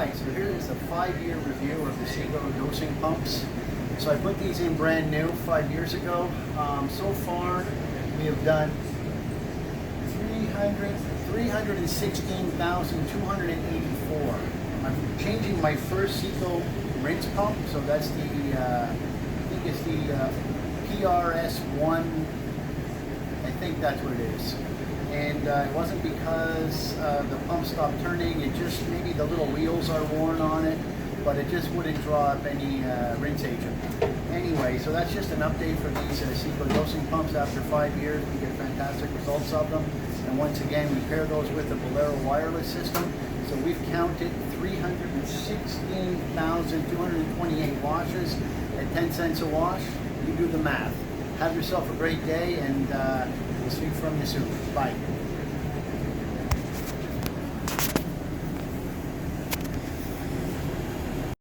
Alright, so here is a 5-year review of the Seko dosing pumps. So I put these in brand new 5 years ago. So far we have done 316,284. I'm changing my first Seko rinse pump, so that's the, I think it's the PRS1, I think that's what it is. And it wasn't because the pump stopped turning, it just, maybe the little wheels are worn on it, but it just wouldn't draw up any rinse agent. Anyway, so that's just an update for these Seko dosing pumps. After 5 years, we get fantastic results of them. And once again, we pair those with the Bolero wireless system. So we've counted 316,228 washes at 10 cents a wash. You do the math. Have yourself a great day, and we'll speak from you soon. Bye.